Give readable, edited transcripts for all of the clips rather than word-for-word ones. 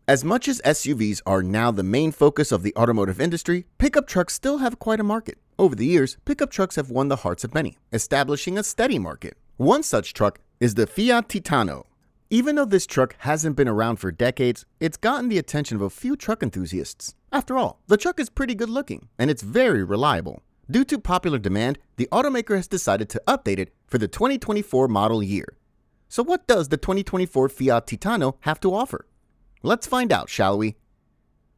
As much as SUVs are now the main focus of the automotive industry, pickup trucks still have quite a market. Over the years, pickup trucks have won the hearts of many, establishing a steady market. One such truck is the Fiat Titano. Even though this truck hasn't been around for decades, it's gotten the attention of a few truck enthusiasts. After all, the truck is pretty good looking, and it's very reliable. Due to popular demand, the automaker has decided to update it for the 2024 model year. So what does the 2024 Fiat Titano have to offer? Let's find out, shall we?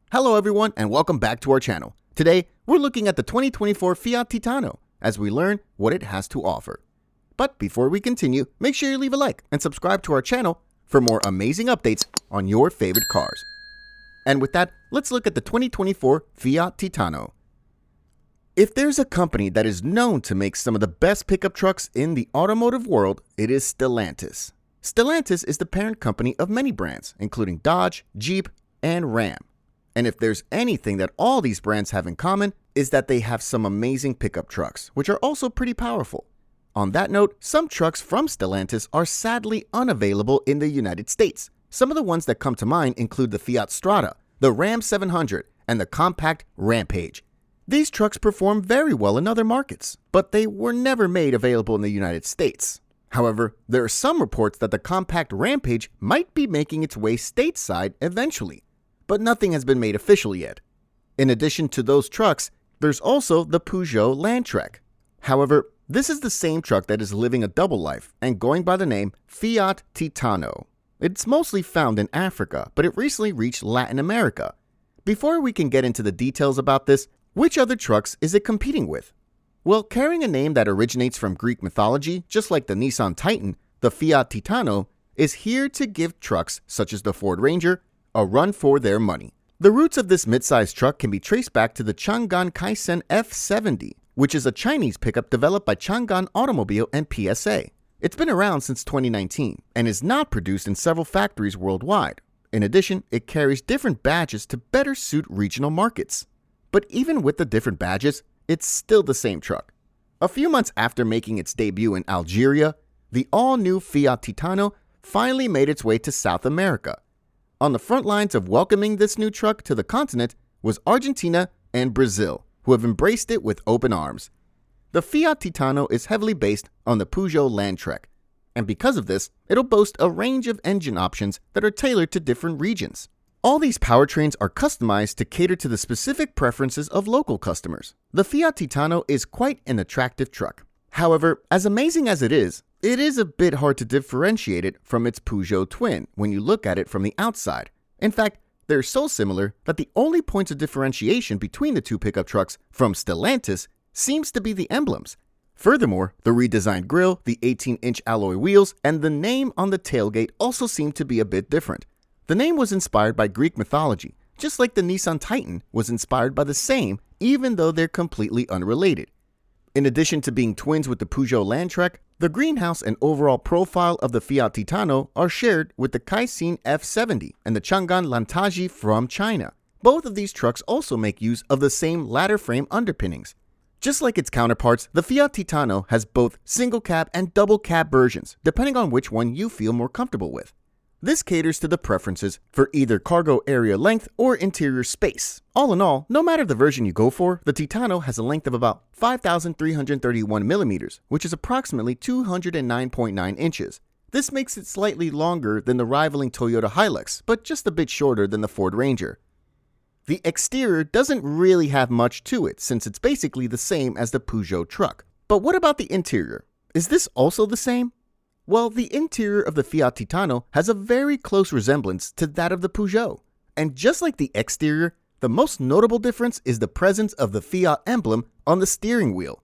Hello everyone and welcome back to our channel. Today, we're looking at the 2024 Fiat Titano as we learn what it has to offer. But before we continue, make sure you leave a like and subscribe to our channel for more amazing updates on your favorite cars. And with that, let's look at the 2024 Fiat Titano. If there's a company that is known to make some of the best pickup trucks in the automotive world, it is Stellantis. Stellantis is the parent company of many brands, including Dodge, Jeep, and Ram. And if there's anything that all these brands have in common, is that they have some amazing pickup trucks, which are also pretty powerful. On that note, some trucks from Stellantis are sadly unavailable in the United States. Some of the ones that come to mind include the Fiat Strada, the Ram 700, and the compact Rampage. These trucks perform very well in other markets, but they were never made available in the United States. However, there are some reports that the compact Rampage might be making its way stateside eventually, but nothing has been made official yet. In addition to those trucks, there's also the Peugeot Landtrek. However, this is the same truck that is living a double life and going by the name Fiat Titano. It's mostly found in Africa, but it recently reached Latin America. Before we can get into the details about this, which other trucks is it competing with? Well, carrying a name that originates from Greek mythology, just like the Nissan Titan, the Fiat Titano is here to give trucks such as the Ford Ranger a run for their money. The roots of this mid-sized truck can be traced back to the Chang'an Kaizen F70, which is a Chinese pickup developed by Chang'an Automobile and PSA. It's been around since 2019 and is not produced in several factories worldwide. In addition, it carries different badges to better suit regional markets. But even with the different badges, it's still the same truck. A few months after making its debut in Algeria, the all-new Fiat Titano finally made its way to South America. On the front lines of welcoming this new truck to the continent was Argentina and Brazil, who have embraced it with open arms. The Fiat Titano is heavily based on the Peugeot Landtrek, and because of this, it'll boast a range of engine options that are tailored to different regions. All these powertrains are customized to cater to the specific preferences of local customers. The Fiat Titano is quite an attractive truck. However, as amazing as it is a bit hard to differentiate it from its Peugeot twin when you look at it from the outside. In fact, they're so similar that the only points of differentiation between the two pickup trucks from Stellantis seems to be the emblems. Furthermore, the redesigned grille, the 18-inch alloy wheels, and the name on the tailgate also seem to be a bit different. The name was inspired by Greek mythology, just like the Nissan Titan was inspired by the same, even though they're completely unrelated. In addition to being twins with the Peugeot Landtrek, the greenhouse and overall profile of the Fiat Titano are shared with the Kaizen F70 and the Chang'an Landtaji from China. Both of these trucks also make use of the same ladder frame underpinnings. Just like its counterparts, the Fiat Titano has both single cab and double cab versions, depending on which one you feel more comfortable with. This caters to the preferences for either cargo area length or interior space. All in all, no matter the version you go for, the Titano has a length of about 5,331 millimeters, which is approximately 209.9 inches. This makes it slightly longer than the rivaling Toyota Hilux, but just a bit shorter than the Ford Ranger. The exterior doesn't really have much to it since it's basically the same as the Peugeot truck. But what about the interior? Is this also the same? Well, the interior of the Fiat Titano has a very close resemblance to that of the Peugeot. And just like the exterior, the most notable difference is the presence of the Fiat emblem on the steering wheel.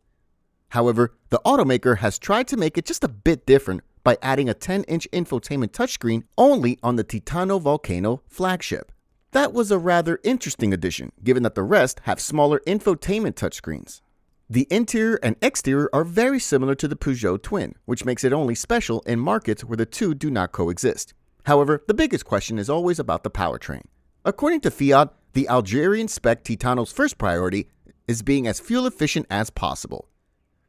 However, the automaker has tried to make it just a bit different by adding a 10-inch infotainment touchscreen only on the Titano Volcano flagship. That was a rather interesting addition, given that the rest have smaller infotainment touchscreens. The interior and exterior are very similar to the Peugeot twin, which makes it only special in markets where the two do not coexist. However, the biggest question is always about the powertrain. According to Fiat, the Algerian spec Titano's first priority is being as fuel efficient as possible.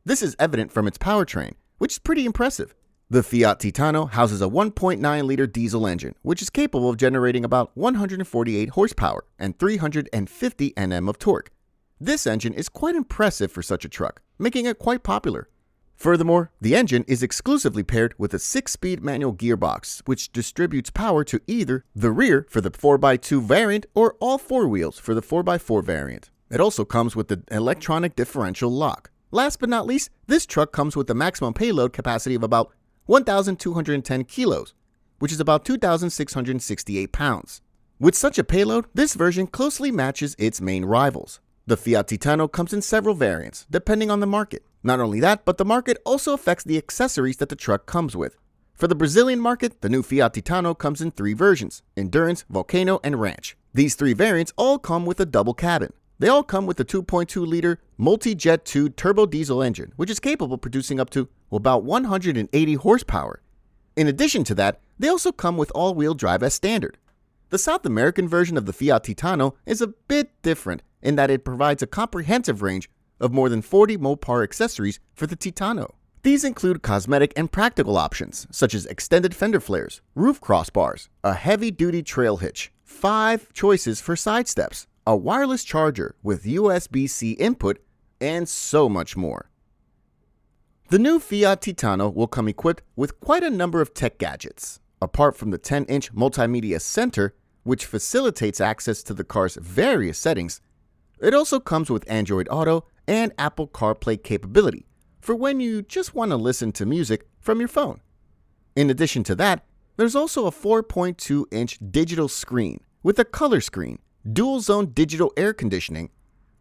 This is evident from its powertrain, which is pretty impressive. The Fiat Titano houses a 1.9-liter diesel engine, which is capable of generating about 148 horsepower and 350 Nm of torque. This engine is quite impressive for such a truck, making it quite popular. Furthermore, the engine is exclusively paired with a 6-speed manual gearbox, which distributes power to either the rear for the 4x2 variant or all four wheels for the 4x4 variant. It also comes with the electronic differential lock. Last but not least, this truck comes with a maximum payload capacity of about 1,210 kilos, which is about 2,668 pounds. With such a payload, this version closely matches its main rivals. The Fiat Titano comes in several variants, depending on the market. Not only that, but the market also affects the accessories that the truck comes with. For the Brazilian market, the new Fiat Titano comes in 3 versions: Endurance, Volcano, and Ranch. These 3 variants all come with a double cabin. They all come with a 2.2-liter multi-jet 2 turbo diesel engine, which is capable of producing up to about 180 horsepower. In addition to that, they also come with all-wheel drive as standard. The South American version of the Fiat Titano is a bit different in that it provides a comprehensive range of more than 40 Mopar accessories for the Titano. These include cosmetic and practical options, such as extended fender flares, roof crossbars, a heavy-duty trail hitch, 5 choices for side steps, a wireless charger with USB-C input, and so much more. The new Fiat Titano will come equipped with quite a number of tech gadgets. Apart from the 10-inch multimedia center, which facilitates access to the car's various settings, it also comes with Android Auto and Apple CarPlay capability for when you just want to listen to music from your phone. In addition to that, there's also a 4.2-inch digital screen with a color screen, dual-zone digital air conditioning,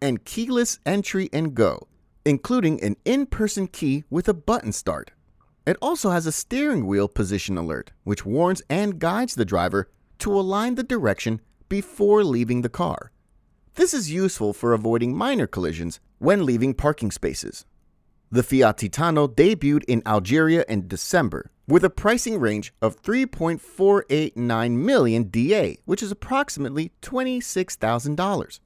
and keyless entry and go, including an in-person key with a button start. It also has a steering wheel position alert, which warns and guides the driver to align the direction before leaving the car. This is useful for avoiding minor collisions when leaving parking spaces. The Fiat Titano debuted in Algeria in December with a pricing range of 3.489 million DA, which is approximately $26,000.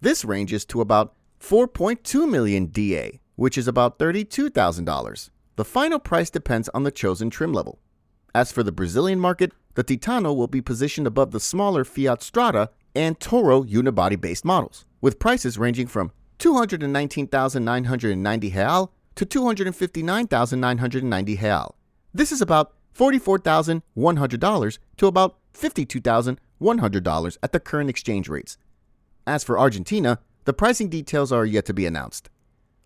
This ranges to about 4.2 million DA, which is about $32,000. The final price depends on the chosen trim level. As for the Brazilian market, the Titano will be positioned above the smaller Fiat Strada and Toro unibody-based models, with prices ranging from 219,990 real to 259,990 real. This is about $44,100 to about $52,100 at the current exchange rates. As for Argentina, the pricing details are yet to be announced.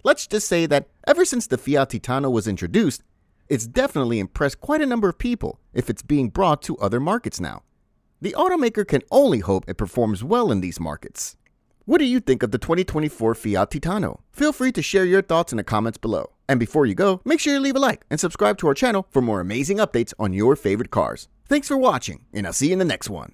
Let's just say that ever since the Fiat Titano was introduced, it's definitely impressed quite a number of people if it's being brought to other markets now. The automaker can only hope it performs well in these markets. What do you think of the 2024 Fiat Titano? Feel free to share your thoughts in the comments below. And before you go, make sure you leave a like and subscribe to our channel for more amazing updates on your favorite cars. Thanks for watching, and I'll see you in the next one.